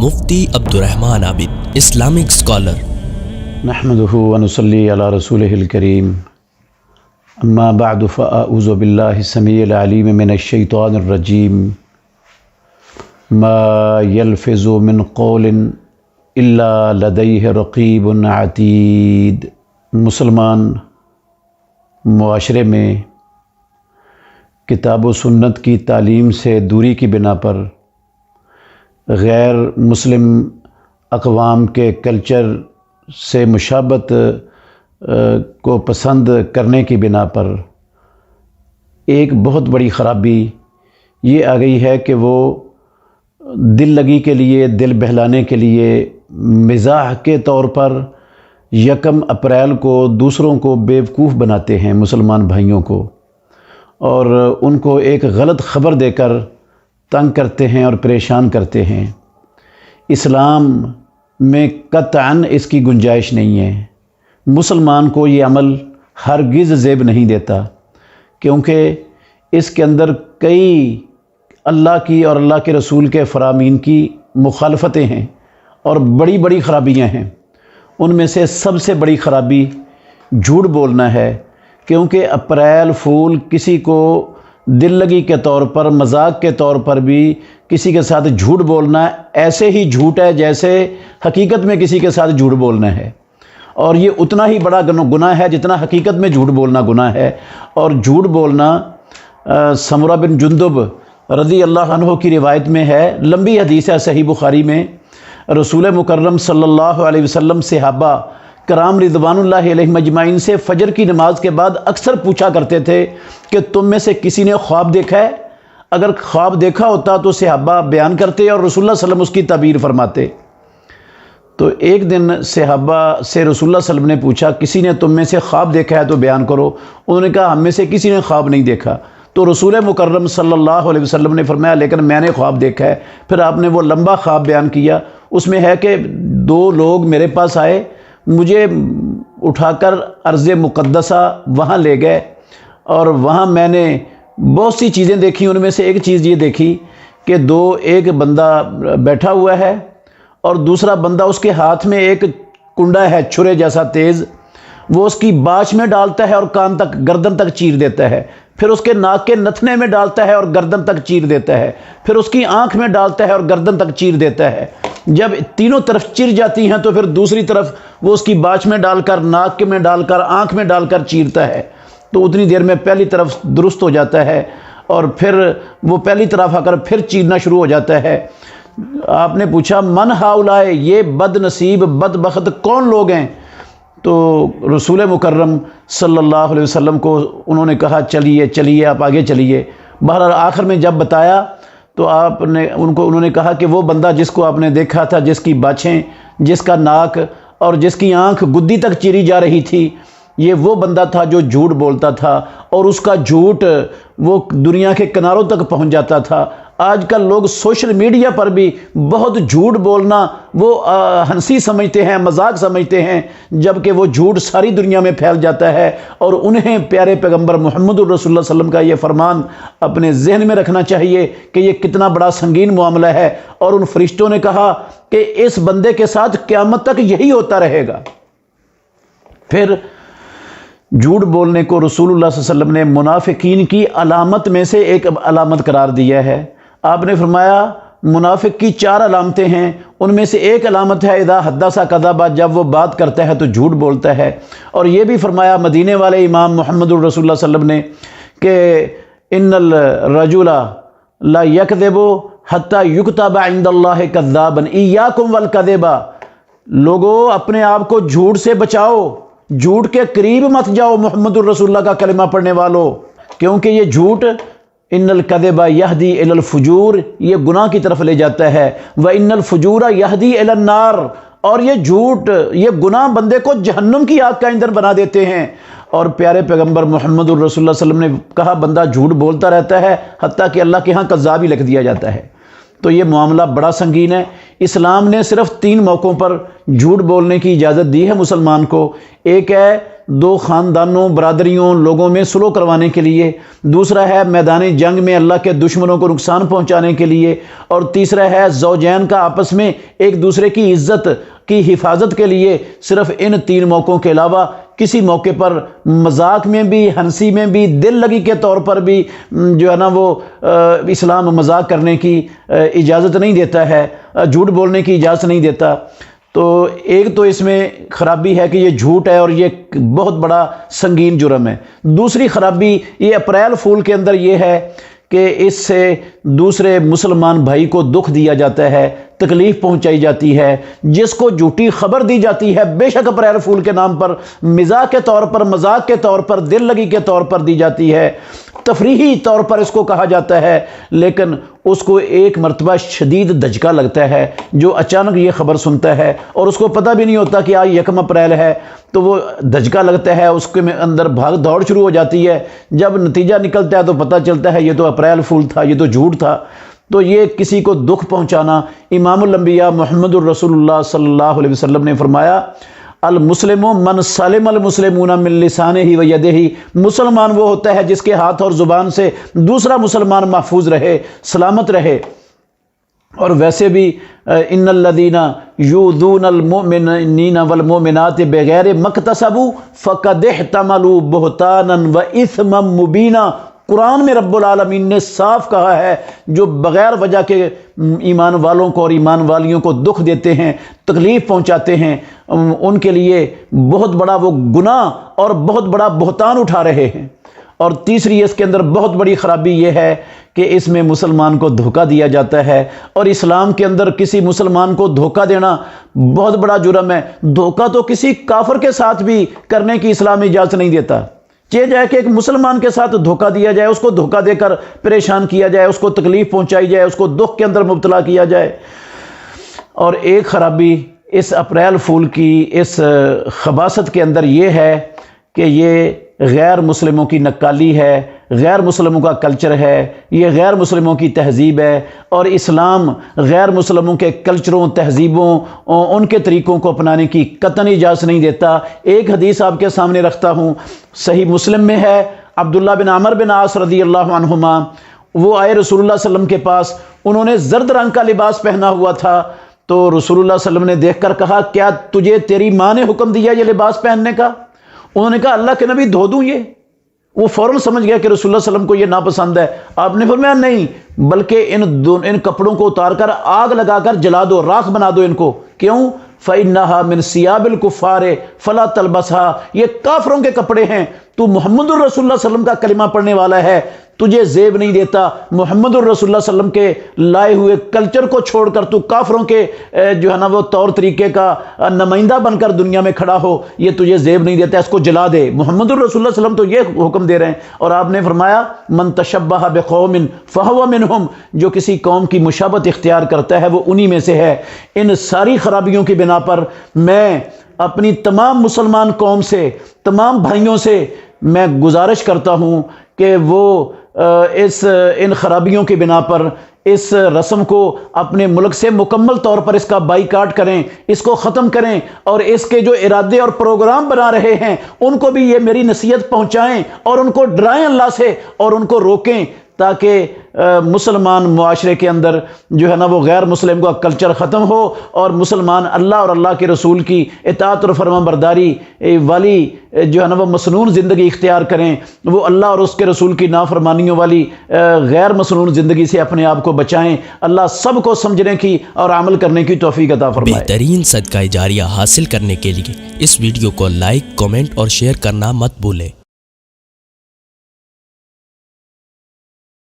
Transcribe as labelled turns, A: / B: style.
A: مفتی عبدالرحمن عابد، Islamic scholar.
B: نحمدہ ونصلی علی رسولہ الکریم، اما بعد فاعوذ باللہ السمیع العلیم من الشیطان الرجیم، ما یلفظ من قول الا لدیہ رقیب عتید۔ مسلمان معاشرے میں کتاب و سنت کی تعلیم سے دوری کی بنا پر غیر مسلم اقوام کے کلچر سے مشابہت کو پسند کرنے کی بنا پر ایک بہت بڑی خرابی یہ آ گئی ہے کہ وہ دل لگی کے لیے، دل بہلانے کے لیے مزاح کے طور پر 1 اپریل کو دوسروں کو بیوقوف بناتے ہیں، مسلمان بھائیوں کو، اور ان کو ایک غلط خبر دے کر تنگ کرتے ہیں اور پریشان کرتے ہیں۔ اسلام میں قطعاً اس کی گنجائش نہیں ہے۔ مسلمان کو یہ عمل ہرگز زیب نہیں دیتا، کیونکہ اس کے اندر کئی اللہ کی اور اللہ کے رسول کے فرامین کی مخالفتیں ہیں اور بڑی بڑی خرابیاں ہیں۔ ان میں سے سب سے بڑی خرابی جھوٹ بولنا ہے، کیونکہ اپریل فول کسی کو دل لگی کے طور پر، مذاق کے طور پر بھی کسی کے ساتھ جھوٹ بولنا ایسے ہی جھوٹ ہے جیسے حقیقت میں کسی کے ساتھ جھوٹ بولنا ہے، اور یہ اتنا ہی بڑا گناہ ہے جتنا حقیقت میں جھوٹ بولنا گناہ ہے۔ اور جھوٹ بولنا سمرہ بن جندب رضی اللہ عنہ کی روایت میں ہے، لمبی حدیث ہے صحیح بخاری میں، رسول مکرم صلی اللہ علیہ وسلم صحابہ کرام رضوان اللہ علیہ مجمعین سے فجر کی نماز کے بعد اکثر پوچھا کرتے تھے کہ تم میں سے کسی نے خواب دیکھا ہے؟ اگر خواب دیکھا ہوتا تو صحابہ بیان کرتے اور رسول اللہ صلی اللہ علیہ وسلم اس کی تعبیر فرماتے۔ تو ایک دن صحابہ سے رسول اللہ صلی اللہ علیہ وسلم نے پوچھا، کسی نے تم میں سے خواب دیکھا ہے تو بیان کرو۔ انہوں نے کہا ہم میں سے کسی نے خواب نہیں دیکھا۔ تو رسول مکرم صلی اللہ علیہ وسلم نے فرمایا لیکن میں نے خواب دیکھا ہے۔ پھر آپ نے وہ لمبا خواب بیان کیا، اس میں ہے کہ 2 لوگ میرے پاس آئے، مجھے اٹھا کر ارض مقدسہ وہاں لے گئے، اور وہاں میں نے بہت سی چیزیں دیکھی۔ ان میں سے ایک چیز یہ دیکھی کہ ایک بندہ بیٹھا ہوا ہے اور دوسرا بندہ اس کے ہاتھ میں ایک کنڈا ہے چھرے جیسا تیز، وہ اس کی باچھ میں ڈالتا ہے اور کان تک، گردن تک چیر دیتا ہے، پھر اس کے ناک کے نتھنے میں ڈالتا ہے اور گردن تک چیر دیتا ہے، پھر اس کی آنکھ میں ڈالتا ہے اور گردن تک چیر دیتا ہے۔ جب تینوں طرف چر جاتی ہیں تو پھر دوسری طرف وہ اس کی باچھ میں ڈال کر، ناک میں ڈال کر، آنکھ میں ڈال کر چیرتا ہے، تو اتنی دیر میں پہلی طرف درست ہو جاتا ہے، اور پھر وہ پہلی طرف آ کر پھر چیرنا شروع ہو جاتا ہے۔ آپ نے پوچھا من ہاؤلائے، یہ بد نصیب بدبخت کون لوگ ہیں؟ تو رسول مکرم صلی اللہ علیہ وسلم کو انہوں نے کہا چلیے آپ آگے چلیے۔ بہرحال آخر میں جب بتایا تو انہوں نے کہا کہ وہ بندہ جس کو آپ نے دیکھا تھا، جس کی باچھیں، جس کا ناک اور جس کی آنکھ گدی تک چیری جا رہی تھی، یہ وہ بندہ تھا جو جھوٹ بولتا تھا، اور اس کا جھوٹ وہ دنیا کے کناروں تک پہنچ جاتا تھا۔ آج کل لوگ سوشل میڈیا پر بھی بہت جھوٹ بولنا وہ ہنسی سمجھتے ہیں، مذاق سمجھتے ہیں، جبکہ وہ جھوٹ ساری دنیا میں پھیل جاتا ہے، اور انہیں پیارے پیغمبر محمد الرسول اللہ صلی اللہ علیہ وسلم کا یہ فرمان اپنے ذہن میں رکھنا چاہیے کہ یہ کتنا بڑا سنگین معاملہ ہے، اور ان فرشتوں نے کہا کہ اس بندے کے ساتھ قیامت تک یہی ہوتا رہے گا۔ پھر جھوٹ بولنے کو رسول اللہ صلی اللہ علیہ وسلم نے منافقین کی علامت میں سے ایک علامت قرار دیا ہے۔ آپ نے فرمایا منافق کی 4 علامتیں ہیں، ان میں سے ایک علامت ہے اذا حدث کذب، جب وہ بات کرتا ہے تو جھوٹ بولتا ہے۔ اور یہ بھی فرمایا مدینے والے امام محمد الرسول اللہ صلی اللہ علیہ وسلم نے کہ ان الرجل لا یکذب حتی یکتب عند اللہ کذابا ایاکم والکذب۔ لوگو اپنے آپ کو جھوٹ سے بچاؤ، جھوٹ کے قریب مت جاؤ محمد الرسول اللہ کا کلمہ پڑھنے والو، کیونکہ یہ جھوٹ ان الکذب یہدی الی الفجور، یہ گناہ کی طرف لے جاتا ہے، وان الفجور یہدی الی النار، اور یہ جھوٹ، یہ گناہ بندے کو جہنم کی آگ کا ایندھن بنا دیتے ہیں۔ اور پیارے پیغمبر محمد الرسول اللہ صلی اللہ علیہ وسلم نے کہا بندہ جھوٹ بولتا رہتا ہے حتیٰ کہ اللہ کے ہاں کذاب ہی لکھ دیا جاتا ہے۔ تو یہ معاملہ بڑا سنگین ہے۔ اسلام نے صرف 3 موقعوں پر جھوٹ بولنے کی اجازت دی ہے مسلمان کو۔ ایک ہے دو خاندانوں، برادریوں، لوگوں میں سلو کروانے کے لیے، دوسرا ہے میدان جنگ میں اللہ کے دشمنوں کو نقصان پہنچانے کے لیے، اور تیسرا ہے زوجین کا آپس میں ایک دوسرے کی عزت کی حفاظت کے لیے۔ صرف ان تین موقعوں کے علاوہ کسی موقع پر مذاق میں بھی، ہنسی میں بھی، دل لگی کے طور پر بھی جو ہے نا وہ اسلام مذاق کرنے کی اجازت نہیں دیتا ہے، جھوٹ بولنے کی اجازت نہیں دیتا۔ تو ایک تو اس میں خرابی ہے کہ یہ جھوٹ ہے اور یہ بہت بڑا سنگین جرم ہے۔ دوسری خرابی یہ اپریل فول کے اندر یہ ہے کہ اس سے دوسرے مسلمان بھائی کو دکھ دیا جاتا ہے، تکلیف پہنچائی جاتی ہے، جس کو جھوٹی خبر دی جاتی ہے، بے شک اپریل فول کے نام پر مزاح کے طور پر، مذاق کے طور پر، دل لگی کے طور پر دی جاتی ہے، تفریحی طور پر اس کو کہا جاتا ہے، لیکن اس کو ایک مرتبہ شدید دھچکا لگتا ہے جو اچانک یہ خبر سنتا ہے اور اس کو پتہ بھی نہیں ہوتا کہ آج 1 اپریل ہے، تو وہ دھچکا لگتا ہے، اس کے اندر بھاگ دوڑ شروع ہو جاتی ہے۔ جب نتیجہ نکلتا ہے تو پتہ چلتا ہے یہ تو اپریل فول تھا، یہ تو جھوٹ تھا۔ تو یہ کسی کو دکھ پہنچانا، امام الانبیاء محمد الرسول اللہ صلی اللہ علیہ وسلم نے فرمایا المسلم من سلم المسلمون من لسانہ و یدہ، مسلمان وہ ہوتا ہے جس کے ہاتھ اور زبان سے دوسرا مسلمان محفوظ رہے، سلامت رہے۔ اور ویسے بھی ان الذین یؤذون المؤمنین والمؤمنات بغیر ما اکتسبوا فقد احتملوا بہتانا واثما مبینا، قرآن میں رب العالمین نے صاف کہا ہے جو بغیر وجہ کے ایمان والوں کو اور ایمان والیوں کو دکھ دیتے ہیں، تکلیف پہنچاتے ہیں، ان کے لیے بہت بڑا وہ گناہ اور بہت بڑا بہتان اٹھا رہے ہیں۔ اور تیسری اس کے اندر بہت بڑی خرابی یہ ہے کہ اس میں مسلمان کو دھوکہ دیا جاتا ہے، اور اسلام کے اندر کسی مسلمان کو دھوکہ دینا بہت بڑا جرم ہے۔ دھوکہ تو کسی کافر کے ساتھ بھی کرنے کی اسلام اجازت نہیں دیتا۔ یہ جائے کہ ایک مسلمان کے ساتھ دھوکہ دیا جائے، اس کو دھوکہ دے کر پریشان کیا جائے، اس کو تکلیف پہنچائی جائے، اس کو دکھ کے اندر مبتلا کیا جائے۔ اور ایک خرابی اس اپریل فول کی اس خباثت کے اندر یہ ہے کہ یہ غیر مسلموں کی نکالی ہے، غیر مسلموں کا کلچر ہے، یہ غیر مسلموں کی تہذیب ہے، اور اسلام غیر مسلموں کے کلچروں، تہذیبوں، ان کے طریقوں کو اپنانے کی قطعاً اجازت نہیں دیتا۔ ایک حدیث آپ کے سامنے رکھتا ہوں، صحیح مسلم میں ہے، عبداللہ بن عمر بن عاص رضی اللہ عنہما وہ آئے رسول اللہ صلی اللہ علیہ وسلم کے پاس، انہوں نے زرد رنگ کا لباس پہنا ہوا تھا، تو رسول اللہ صلی اللہ علیہ وسلم نے دیکھ کر کہا کیا تجھے تیری ماں نے حکم دیا یہ لباس پہننے کا؟ انہوں نے کہا اللہ کے نبی دھو دوں یہ؟ وہ فوراً سمجھ گیا کہ رسول اللہ صلی اللہ علیہ وسلم کو یہ ناپسند ہے۔ آپ نے فرمایا نہیں، بلکہ ان کپڑوں کو اتار کر آگ لگا کر جلا دو، راکھ بنا دو ان کو۔ کیوں؟ فَإِنَّهَا مِن ثِيَابِ الْكُفَّارِ فَلَا تَلْبَسْهَا، یہ کافروں کے کپڑے ہیں، تو محمد الرسول اللہ صلی اللہ علیہ وسلم کا کلمہ پڑھنے والا ہے، تجھے زیب نہیں دیتا محمد الرسول اللہ صلی اللہ علیہ وسلم کے لائے ہوئے کلچر کو چھوڑ کر تو کافروں کے جو ہے نا وہ طور طریقے کا نمائندہ بن کر دنیا میں کھڑا ہو، یہ تجھے زیب نہیں دیتا، اس کو جلا دے۔ محمد الرسول اللہ صلی اللہ علیہ وسلم تو یہ حکم دے رہے ہیں، اور آپ نے فرمایا من تشبہ بقوم فہو منہم، جو کسی قوم کی مشابہت اختیار کرتا ہے وہ انہی میں سے ہے۔ ان ساری خرابیوں کی بنا پر میں اپنی تمام مسلمان قوم سے، تمام بھائیوں سے میں گزارش کرتا ہوں کہ وہ ان خرابیوں کی بنا پر اس رسم کو اپنے ملک سے مکمل طور پر اس کا بائیکاٹ کریں، اس کو ختم کریں، اور اس کے جو ارادے اور پروگرام بنا رہے ہیں ان کو بھی یہ میری نصیحت پہنچائیں اور ان کو ڈرائیں اللہ سے اور ان کو روکیں، تاکہ مسلمان معاشرے کے اندر جو ہے نا وہ غیر مسلم کا کلچر ختم ہو اور مسلمان اللہ اور اللہ کے رسول کی اطاعت اور فرما برداری والی جو ہے نا وہ مسنون زندگی اختیار کریں، وہ اللہ اور اس کے رسول کی نافرمانیوں والی غیر مسنون زندگی سے اپنے آپ کو بچائیں۔ اللہ سب کو سمجھنے کی اور عمل کرنے کی توفیق عطا فرمائے۔
A: بہترین صدقہ جاریہ حاصل کرنے کے لیے اس ویڈیو کو لائک، کمنٹ اور شیئر کرنا مت بھولیں۔